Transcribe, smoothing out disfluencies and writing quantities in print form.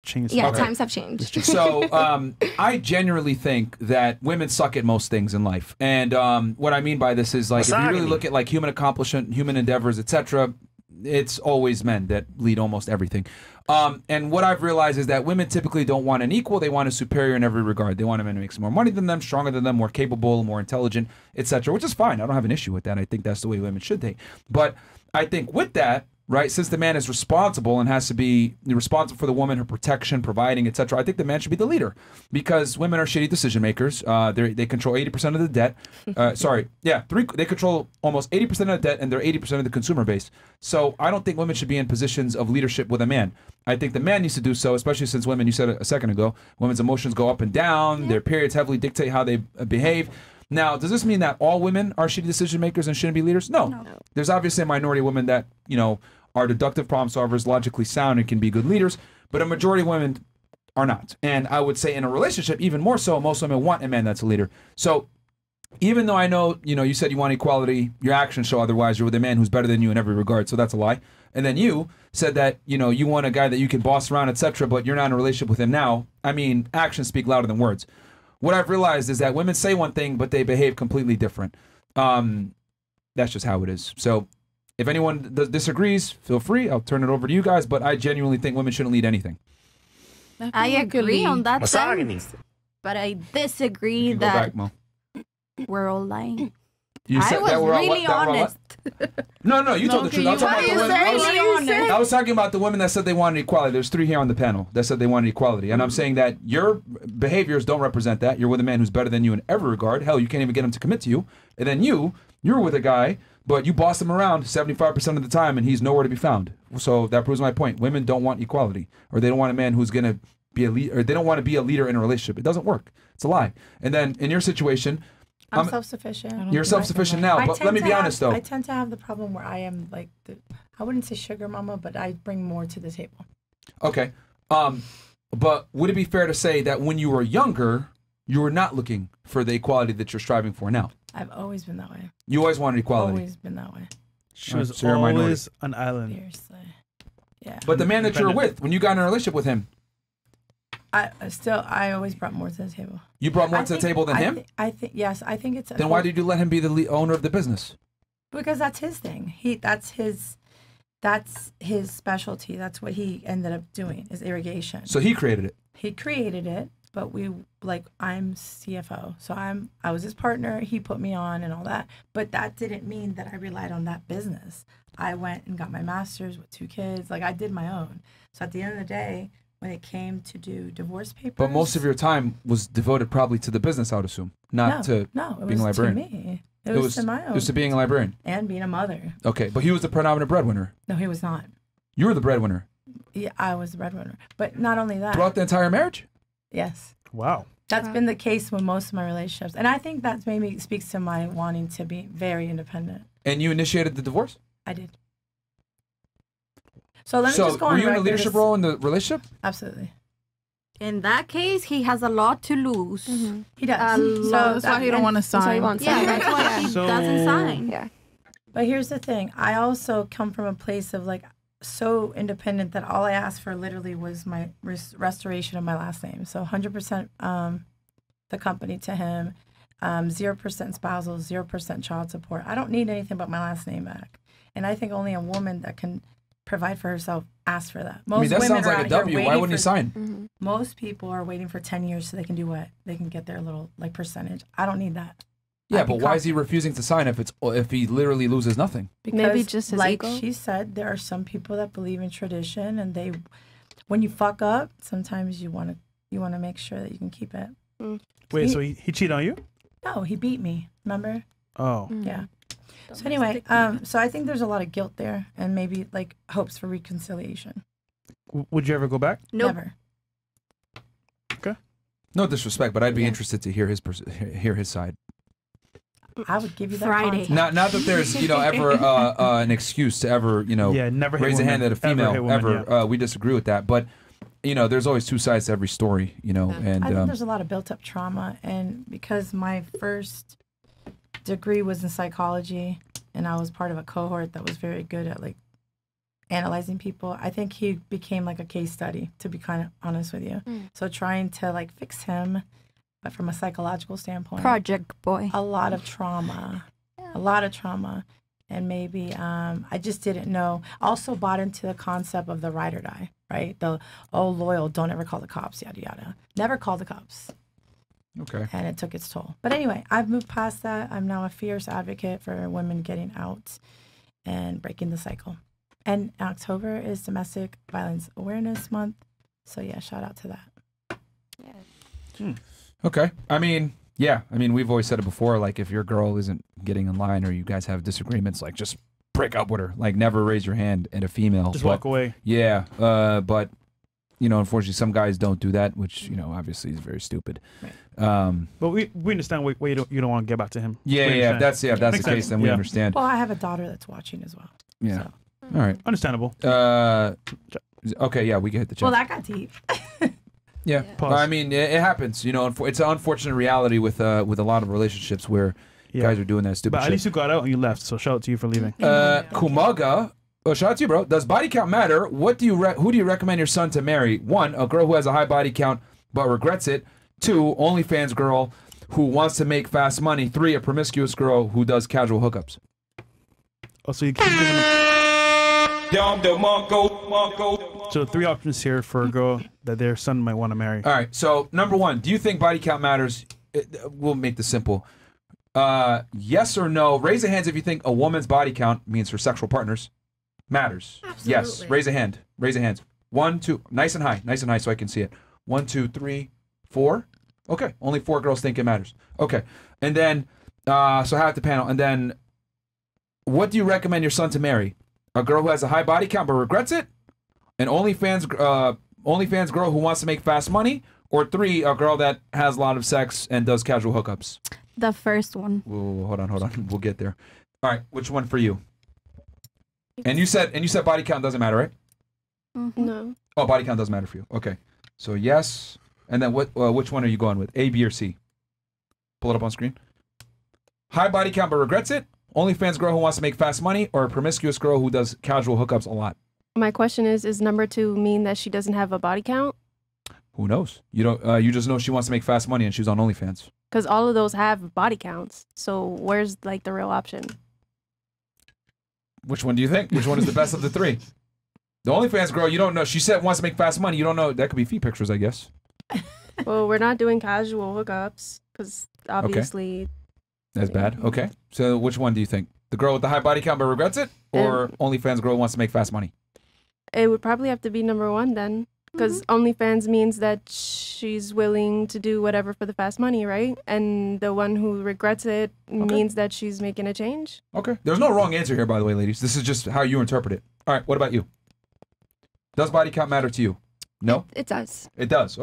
changed. Yeah, Okay. times have changed. So I genuinely think that women suck at most things in life, and what I mean by this is like if you really Misogyny. look at like human accomplishment, human endeavors, etc., it's always men that lead almost everything. And what I've realized is that women typically don't want an equal; they want a superior in every regard. They want a man who makes more money than them, stronger than them, more capable, more intelligent, etc., which is fine. I don't have an issue with that. I think that's the way women should think. But I think with that, right, since the man is responsible and has to be responsible for the woman, her protection, providing, etc., I think the man should be the leader because women are shitty decision makers. They control 80% of the debt. They control almost 80% of the debt, and they're 80% of the consumer base. So I don't think women should be in positions of leadership with a man. I think the man needs to do so, especially since women, you said a second ago, women's emotions go up and down. Their periods heavily dictate how they behave. Now, does this mean that all women are shitty decision makers and shouldn't be leaders? No. There's obviously a minority of women that, are deductive problem solvers, logically sound, and can be good leaders, but a majority of women are not. And I would say in a relationship, even more so, most women want a man that's a leader. So even though I know, you said you want equality, your actions show otherwise. You're with a man who's better than you in every regard, so that's a lie. And then you said that, you want a guy that you can boss around, etc., but you're not in a relationship with him now. I mean, actions speak louder than words. What I've realized is that women say one thing, but they behave completely different. That's just how it is. So if anyone disagrees, feel free. I'll turn it over to you guys, but I genuinely think women shouldn't lead anything. I agree on that Misogyny. sense, but I disagree You can go that back, Mo. we're all lying. You I said was that we're all really that we're all honest. No, you told the truth. I was talking about the women. I was talking about the women that said they wanted equality. There's 3 here on the panel that said they wanted equality, and I'm saying that your behaviors don't represent that. You're with a man who's better than you in every regard. Hell, you can't even get him to commit to you. And then you're with a guy, but you boss him around 75% of the time, and he's nowhere to be found. So that proves my point. Women don't want equality, or they don't want a man who's gonna be a leader, or they don't want to be a leader in a relationship. It doesn't work. It's a lie. And then in your situation, I'm self-sufficient. You're self-sufficient now, but let me be honest, though. I tend to have the problem where I am like I wouldn't say sugar mama, but I bring more to the table. Okay. But would it be fair to say that when you were younger, you were not looking for the equality that you're striving for now? I've always been that way. You always wanted equality. Always been that way. She was always an island. Seriously. Yeah. But the man that you were with, when you got in a relationship with him, I always brought more to the table. you brought more to the table than him? I think yes. I think it's. Then why did you let him be the owner of the business? Because that's his thing. That's his specialty. That's what he ended up doing is irrigation. So he created it. He created it, but I'm CFO, so I was his partner. He put me on and all that, but that didn't mean that I relied on that business. I went and got my master's with 2 kids. Like I did my own. So at the end of the day, when it came to do divorce papers, But most of your time was devoted probably to the business, I would assume, not to being a librarian. To me. It was to my own. It was to being a librarian. And being a mother. Okay, but he was the predominant breadwinner. No, he was not. You were the breadwinner. Yeah, I was the breadwinner. But not only that. Throughout the entire marriage? Yes. Wow. That's been the case with most of my relationships. And I think that maybe speaks to my wanting to be very independent. And you initiated the divorce? I did. So let me just go on. Were you in a leadership role in the relationship? Absolutely. In that case, he has a lot to lose. He does. That's why he don't want to sign. Yeah, that's why he doesn't sign. Yeah. But here's the thing. I also come from a place of so independent that all I asked for literally was my restoration of my last name. So 100% the company to him, 0% spousal, 0% child support. I don't need anything but my last name back. And I think only a woman that can provide for herself asks for that. That sounds like a W. Why wouldn't you sign? Most people are waiting for 10 years so they can do what? They can get their little percentage. I don't need that. Yeah, but why is he refusing to sign if he literally loses nothing? Because, maybe just his ego? She said, there are some people that believe in tradition, and when you fuck up, sometimes you want to make sure that you can keep it. Wait, so he cheated on you? No, he beat me. Remember? Oh. Yeah. So anyway, so I think there's a lot of guilt there, and maybe hopes for reconciliation. Would you ever go back? Nope. Never. Okay. No disrespect, but I'd be interested to hear his side. I would give you that Friday. contact. Not that there's ever an excuse to ever never hit raise a hand women. at a female Ever hit women, yeah. We disagree with that, but there's always 2 sides to every story. And I think there's a lot of built-up trauma, and because my first degree was in psychology, and I was part of a cohort that was very good at analyzing people. I think he became like a case study, to be kind of honest with you. So trying to like fix him, but from a psychological standpoint, Project boy. a lot of trauma, and maybe I just didn't know. Also bought into the concept of the ride or die, right? The loyal, don't ever call the cops, yada yada. Never call the cops. Okay. And it took its toll. But anyway, I've moved past that. I'm now a fierce advocate for women getting out and breaking the cycle. And October is Domestic Violence Awareness Month. So yeah, shout out to that. Okay. I mean, yeah. I mean, we've always said it before. Like, if your girl isn't getting in line or you guys have disagreements, like, just break up with her. Like, never raise your hand at a female. Just walk away. Yeah. But, you know, unfortunately, some guys don't do that, which, you know, obviously is very stupid. But we understand why you don't want to get back to him. Yeah, We yeah. understand. If that's Makes the case, sense. then we Yeah. understand. Well, I have a daughter that's watching as well. Yeah. So. All right. Understandable. Okay. Yeah, we can hit the chat. Well, that got deep. Yeah. Pause. Well, I mean, it happens. You know, it's an unfortunate reality with a lot of relationships where guys are doing that stupid But at shit. least you got out and you left. So shout out to you for leaving. Kumaga. Oh, shout out to you, bro. Does body count matter? Who do you recommend your son to marry? 1, a girl who has a high body count but regrets it. 2, OnlyFans girl who wants to make fast money. 3, a promiscuous girl who does casual hookups. Oh, so you keep giving them. So 3 options here for a girl that their son might want to marry. All right. So number 1, do you think body count matters? We'll make this simple. Yes or no? Raise your hands if you think a woman's body count means her sexual partners matters. Yes. Absolutely. Raise a hand. Raise your hands. 1, 2. Nice and high so I can see it. 1, 2, 3, 4. Okay. Only 4 girls think it matters. Okay. And then, so half the panel. And then, what do you recommend your son to marry? A girl who has a high body count but regrets it? An OnlyFans girl who wants to make fast money? Or 3, a girl that has a lot of sex and does casual hookups? The first one. Whoa, hold on. We'll get there. All right, which one for you? And you said body count doesn't matter, right? No. Oh, body count doesn't matter for you. Okay. So yes. And then which one are you going with? A, B, or C? Pull it up on screen. High body count but regrets it? OnlyFans girl who wants to make fast money, or a promiscuous girl who does casual hookups a lot? My question is number 2 mean that she doesn't have a body count? Who knows? You don't. You just know she wants to make fast money and she's on OnlyFans. Because all of those have body counts. So where's like the real option? Which one do you think? Which one is the best of the 3? The OnlyFans girl, you don't know. She said wants to make fast money. You don't know. That could be feet pictures, I guess. Well, we're not doing casual hookups because obviously. That's bad. Okay. So which one do you think? The girl with the high body count but regrets it, or OnlyFans girl who wants to make fast money? It would probably have to be number 1 then. Because OnlyFans means that she's willing to do whatever for the fast money, right? And the one who regrets it means that she's making a change. Okay. There's no wrong answer here, by the way, ladies. This is just how you interpret it. All right. What about you? Does body count matter to you? No? It does. It does.